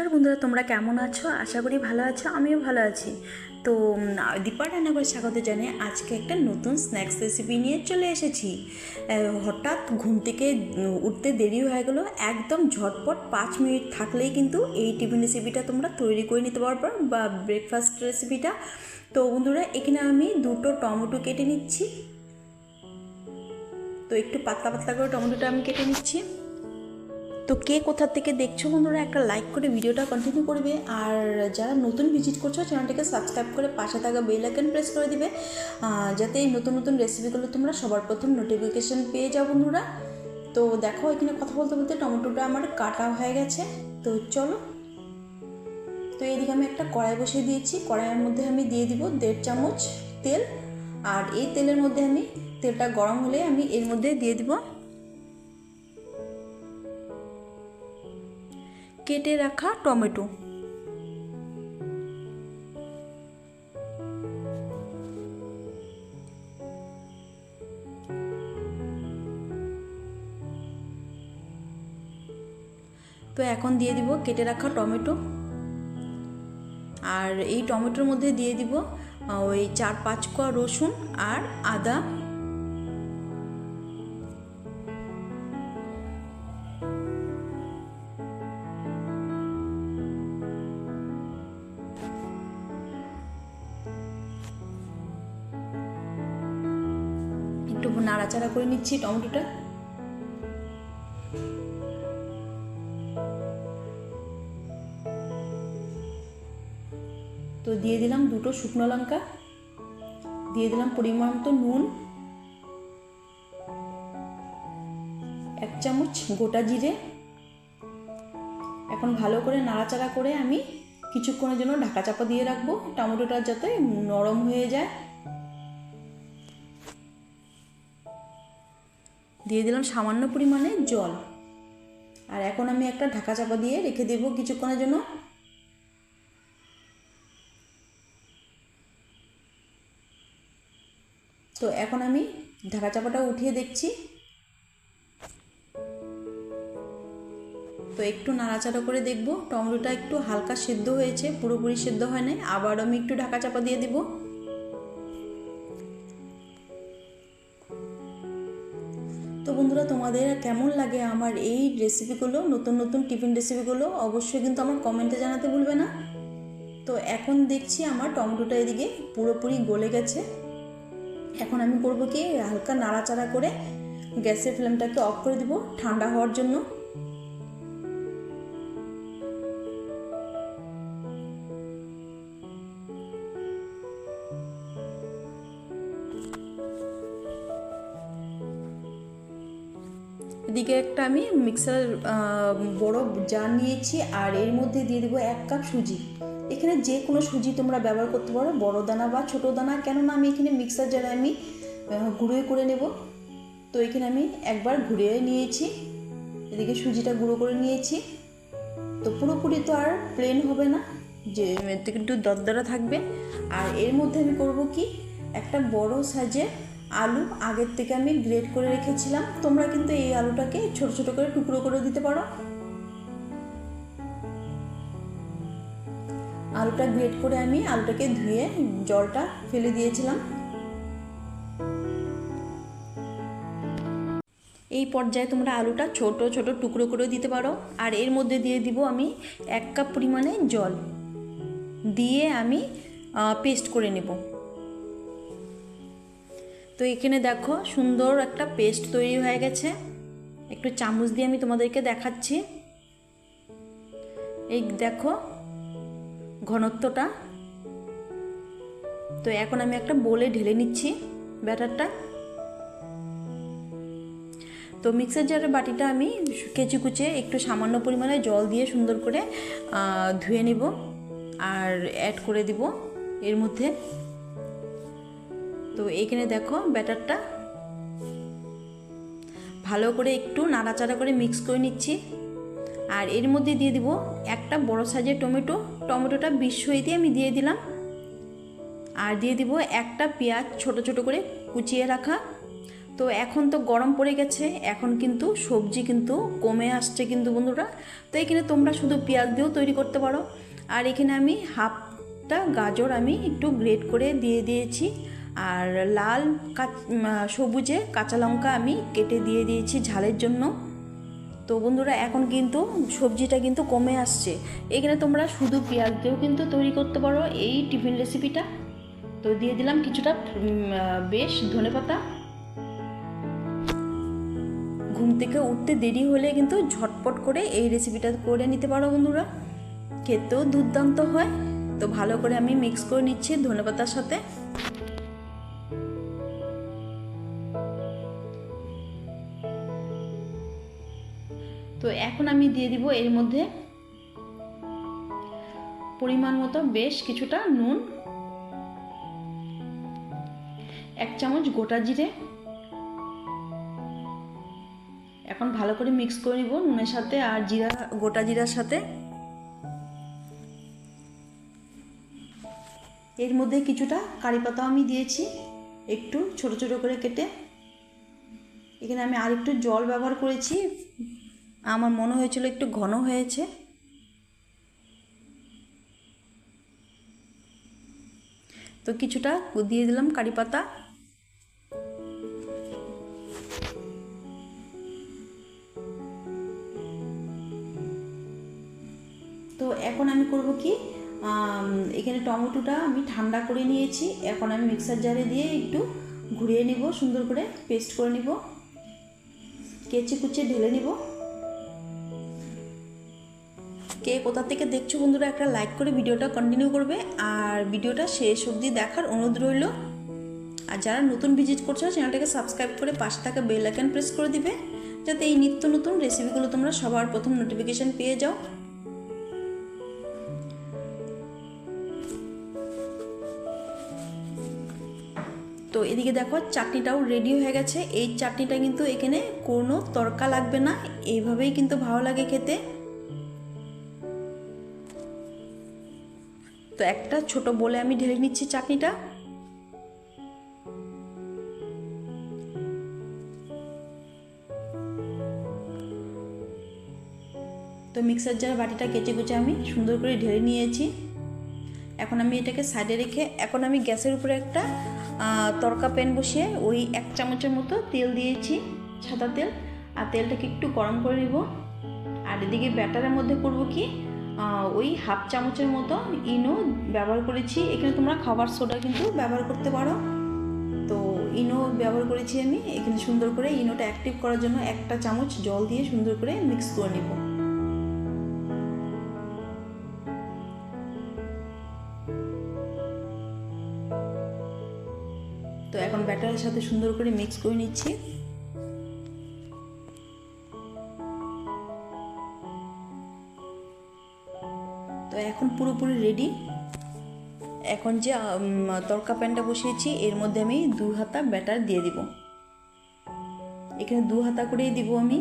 নমস্কার বন্ধুরা, তোমরা কেমন আছো? আশা করি ভালো আছো। আমিও ভালো আছি। তো দীপা রান্নাঘরে স্বাগত জানিয়ে আজকে একটা নতুন স্ন্যাক্স রেসিপি নিয়ে চলে এসেছি। হঠাৎ ঘুম থেকে উঠতে দেরি হয়ে গেলো, একদম ঝটপট 5 মিনিট থাকলেই কিন্তু এই টিফিন রেসিপিটা তোমরা তৈরি করে নিতে পারবে বা ব্রেকফাস্ট রেসিপিটা। তো বন্ধুরা, এখানে আমি 2টো টমেটো কেটে নিচ্ছি। তো একটু পাতলা পাতলা করে টমেটোটা আমি কেটে নিচ্ছি। তো কে কোথা থেকে দেখছো বন্ধুরা, একটা লাইক করে ভিডিওটা কন্টিনিউ করবে। আর যারা নতুন ভিজিট করছো চ্যানেলটাকে সাবস্ক্রাইব করে পাশে থাকা বেল আইকন প্রেস করে দিবে, যাতে এই নতুন নতুন রেসিপিগুলো তোমরা সবার প্রথম নোটিফিকেশান পেয়ে যাও বন্ধুরা। তো দেখো, এখানে কথা বলতে বলতে টমেটোটা আমার কাটা হয়ে গেছে। তো চলো, তো এইদিকে আমি একটা কড়াই বসিয়ে দিয়েছি। কড়াইয়ের মধ্যে আমি দিয়ে দিব 1.5 চামচ তেল। আর এই তেলের মধ্যে তেলটা গরম হলে আমি এর মধ্যে দিয়ে দিব কেটে রাখা টমেটো। তো এখন দিয়ে দিব কেটে রাখা টমেটো। আর এই টমেটোর মধ্যে দিয়ে দিব ওই 4-5 কোয়া রসুন আর আদা। একটু নাড়াচাড়া করে নিচ্ছি টমেটোটা। তো দিয়ে দিলাম 2টো শুকনো লঙ্কা, দিয়ে দিলাম পরিমাণ মতো নুন, 1 চামচ গোটা জিরে। এখন ভালো করে নাড়াচাড়া করে আমি কিছুক্ষণের জন্য ঢাকা চাপা দিয়ে রাখবো, টমেটোটা যাতে নরম হয়ে যায়। দিয়ে দিলাম সামান্য পরিমাণে জল। আর এখন আমি একটা ঢাকা চাপা দিয়ে রেখে দেবো কিছুক্ষণের জন্য। তো এখন আমি ঢাকা চাপাটা উঠিয়ে দেখছি। তো একটু নাড়াচাড়া করে দেখব টমেটোটা একটু হালকা সেদ্ধ হয়েছে, পুরোপুরি সেদ্ধ হয় নাই। আবার আমি একটু ঢাকা চাপা দিয়ে দিব। তো বন্ধুরা, তোমাদের কেমন লাগে আমার এই রেসিপিগুলো, নতুন নতুন টিফিন রেসিপিগুলো, অবশ্যই কিন্তু আমার কমেন্টে জানাতে ভুলবে না। তো এখন দেখছি আমার টমেটোটা এদিকে পুরোপুরি গলে গেছে। এখন আমি করব কি, হালকা নাড়াচাড়া করে গ্যাসের ফ্লেমটাকে অফ করে দিব ঠান্ডা হওয়ার জন্য। এদিকে একটা আমি মিক্সার বড় জার নিয়েছি। আর এর মধ্যে দিয়ে দেবো 1 কাপ সুজি। এখানে যে কোনো সুজি তোমরা ব্যবহার করতে পারো, বড় দানা বা ছোটো দানা। কেননা আমি এখানে মিক্সার জারে আমি গুঁড়ো করে নেব। তো এখানে আমি একবার ঘুরিয়ে নিয়েছি, এদিকে সুজিটা গুঁড়ো করে নিয়েছি। তো পুরোপুরি তো আর প্লেন হবে না, যে একটু দরদরা থাকবে। আর এর মধ্যে আমি করব কি, একটা বড় সাইজের আলু আগের থেকে আমি গ্রেট করে রেখেছিলাম। তোমরা কিন্তু এই আলুটাকে ছোট ছোট করে টুকরো করে দিতে পারো। আলুটা গ্রেট করে আমি আলুটাকে ধুয়ে জলটা ফেলে দিয়েছিলাম। এই পর্যায়ে তোমরা আলুটা ছোট ছোট টুকরো করে দিতে পারো। আর এর মধ্যে দিয়ে দিব আমি 1 কাপ পরিমাণে জল দিয়ে আমি পেস্ট করে নেব। তো এখানে দেখো সুন্দর একটা পেস্ট তৈরি হয়ে গেছে। একটু চামচ দিয়ে আমি তোমাদেরকে দেখাচ্ছি। এই দেখো ঘনত্বটা। তো এখন আমি একটা বোলে ঢেলে নিচ্ছি ব্যাটারটা। তো মিক্সার জারের বাটিটা আমি কেচি কুচে একটু সামান্য পরিমাণে জল দিয়ে সুন্দর করে ধুয়ে নিব আর অ্যাড করে দিব এর মধ্যে। তো এইখানে দেখো ব্যাটারটা ভালো করে একটু নাড়াচাড়া করে মিক্স করে নিচ্ছি। আর এর মধ্যে দিয়ে দিব একটা বড় সাইজের টমেটোটা বিশ দিয়ে আমি দিয়ে দিলাম। আর দিয়ে দিব একটা পেঁয়াজ ছোট ছোট করে কুচিয়ে রাখা। তো তো এখন তো গরম পড়ে গেছে, এখন কিন্তু সবজি কিন্তু কমে আসছে কিন্তু বন্ধুরা। তো এখানে তোমরা শুধু পেঁয়াজ দিয়েও তৈরি করতে পারো। আর এখানে আমি হাফটা গাজর আমি একটু গ্রেট করে দিয়ে দিয়েছি, আর লাল সবুজে কাঁচা লঙ্কা আমি কেটে দিয়ে দিয়েছি ঝালের জন্য। তো বন্ধুরা এখন কিন্তু সবজিটা কিন্তু কমে আসছে। এখানে তোমরা শুধু পেঁয়াজ দিয়েও কিন্তু তৈরি করতে পারো এই টিফিন রেসিপিটা। তো দিয়ে দিলাম কিছুটা বেশ ধনেপাতা। ঘুম থেকে উঠতে দেরি হলে কিন্তু ঝটপট করে এই রেসিপিটা করে নিতে পারো বন্ধুরা, খেতেও দুর্দান্ত হয়। তো ভালো করে আমি মিক্স করে নিচ্ছি ধনেপাতার সাথে। তো এখন আমি দিয়ে দিব এর মধ্যে পরিমাণ মতো বেশ কিছুটা নুন, 1 চামচ গোটা জিরে। এখন ভালো করে মিক্স করে নিব নুনের সাথে আর গোটা জিরার সাথে। এর মধ্যে কিছুটা কারি পাতা আমি দিয়েছি একটু ছোট ছোট করে কেটে। এখানে আমি আর একটু জল ব্যবহার করেছি, আমার মনে হয়েছিল একটু ঘন হয়েছে। তো কিছুটা দিয়ে দিলাম কারি পাতা। তো এখন আমি করব কি, এখানে টমেটোটা আমি ঠান্ডা করে নিয়েছি, এখন আমি মিক্সার জারে দিয়ে একটু ঘুরিয়ে নিব, সুন্দর করে পেস্ট করে নিব, কেচে কুচে ঢেলে নিব। কে কোথা থেকে দেখছো বন্ধুরা একটা লাইক করে ভিডিওটা কন্টিনিউ করবে, আর ভিডিওটা শেষ অবধি দেখার অনুরোধ রইল। আর যারা নতুন ভিজিট করছো চ্যানেলটাকে সাবস্ক্রাইব করে পাশে থাকা বেল আইকন প্রেস করে দিবে, যাতে এই নিত্য নতুন রেসিপিগুলো তোমরা সবার প্রথম নোটিফিকেশান পেয়ে যাও। তো এদিকে দেখো চাটনিটাও রেডি হয়ে গেছে। এই চাটনিটা কিন্তু এখানে কোনো তড়কা লাগবে না, এইভাবেই কিন্তু ভালো লাগে খেতে। তো একটা ছোট বলে আমি ঢেলে নিচ্ছি চাটনিটা। তো মিক্সার জার বাটিটা কেচে কুচে আমি সুন্দর করে ঢেলে নিয়েছি। এখন আমি এটাকে সাইডে রেখে এখন আমি গ্যাসের উপরে একটা তড়কা প্যান বসিয়ে ওই 1 চামচের মতো তেল দিয়েছি, সাদা তেল। আর তেলটাকে একটু গরম করে নিব। আর এদিকে ব্যাটারের মধ্যে করব কি, ওই 1/2 চামচের মতো ইনো ব্যবহার করেছি। এখানে তোমরা খাবার সোডা কিন্তু ব্যবহার করতে পারো। তো ইনো ব্যবহার করেছি আমি এখানে। সুন্দর করে ইনোটা অ্যাক্টিভ করার জন্য 1 চামচ জল দিয়ে সুন্দর করে মিক্স করে নেব। তো এখন ব্যাটারের সাথে সুন্দর করে মিক্স করে নিচ্ছি। তো এখন পুরোপুরি রেডি। এখন যে তড়কা প্যানটা বসিয়েছি এর মধ্যে আমি 2 হাতা ব্যাটার দিয়ে দিব। এখানে 2 হাতা করেই দিব আমি।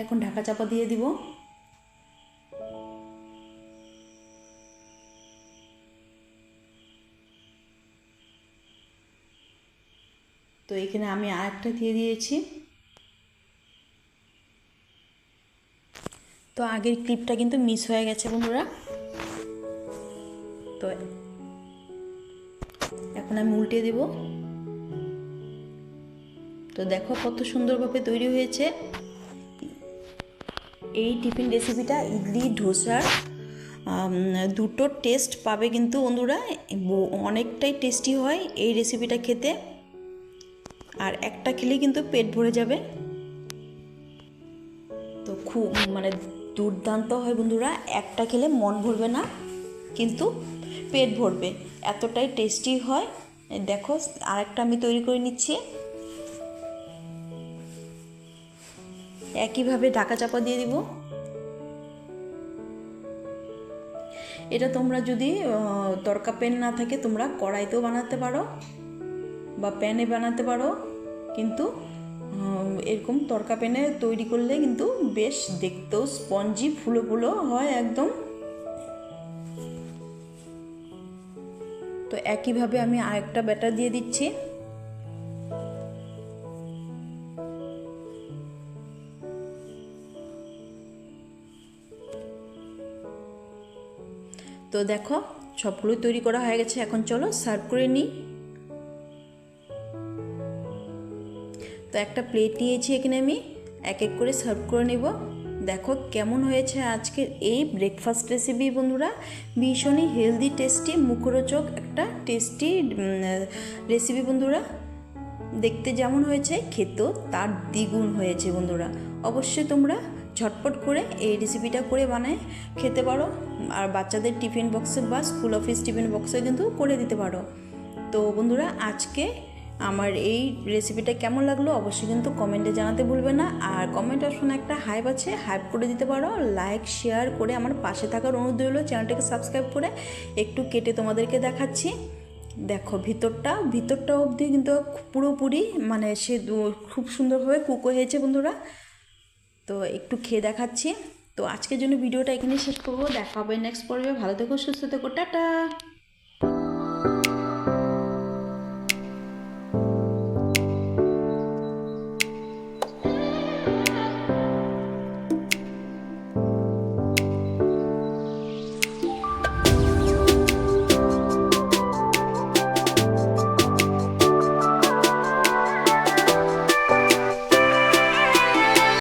এখন ঢাকা চাপা দিয়ে দিব। তো এখানে আমি আরেকটা দিয়ে দিয়েছি। তো আগের ক্লিপটা কিন্তু মিস হয়ে গেছে বন্ধুরা। তো এখন আমি উল্টে দেব। তো দেখো কত সুন্দরভাবে তৈরি হয়েছে। এই টিফিন রেসিপিটা ইডলি ধোসার দুটো টেস্ট পাবে কিন্তু বন্ধুরা, অনেকটাই টেস্টি হয় এই রেসিপিটা খেতে। আর একটা খেলে কিন্তু পেট ভরে যাবে। তো খুব দুর্দান্ত হয় বন্ধুরা, একটা খেলে মন ভরবে না কিন্তু পেট ভরবে, এতটাই টেস্টি হয়। দেখো আরেকটা আমি তৈরি করে নিচ্ছি। একইভাবে ঢাকা চাপা দিয়ে দিব। এটা তোমরা যদি তড়কা প্যান না থাকে তোমরা কড়াইতেও বানাতে পারো বা প্যানে বানাতে পারো, কিন্তু এরকম তড়কা প্যানে তৈরি করলে কিন্তু বেশ দেখতেও স্পঞ্জি ফুলো ফুলো হয় একদম। তো একইভাবে আমি আরেকটা ব্যাটার দিয়ে দিচ্ছি। তো দেখো সবগুলোই তৈরি করা হয়ে গেছে, এখন চলো সার্ভ করে নিই। তো একটা প্লেট নিয়েছি, এখানে আমি এক এক করে সার্ভ করে নেব। দেখো কেমন হয়েছে আজকের এই ব্রেকফাস্ট রেসিপি বন্ধুরা, ভীষণই হেলদি টেস্টি মুখরোচক একটা টেস্টি রেসিপি বন্ধুরা। দেখতে যেমন হয়েছে খেতেও তার দ্বিগুণ হয়েছে বন্ধুরা। অবশ্যই তোমরা ঝটপট করে এই রেসিপিটা করে বানায় খেতে পারো, আর বাচ্চাদের টিফিন বক্সে বা স্কুল অফিস টিফিন বক্সে কিন্তু করে দিতে পারো। তো বন্ধুরা আজকে আমার এই রেসিপিটা কেমন লাগলো অবশ্যই কিন্তু কমেন্টে জানাতে ভুলবে না। আর কমেন্ট অপশনে একটা হাইপ আছে, হাইপ করে দিতে পারো। লাইক শেয়ার করে আমার পাশে থাকার অনুরোধ রইল। চ্যানেলটাকে সাবস্ক্রাইব করে একটু কেটে তোমাদেরকে দেখাচ্ছি। দেখো ভিতরটা অবধি কিন্তু পুরোপুরি মানে সে খুব সুন্দরভাবে কুক হয়েছে বন্ধুরা। তো একটু খেয়ে দেখাচ্ছি। তো আজকের জন্য ভিডিওটা এখানেই শেষ করবো, দেখা হবে নেক্সট পর্বে। ভালো থেকো, সুস্থ থেকো, টাটা।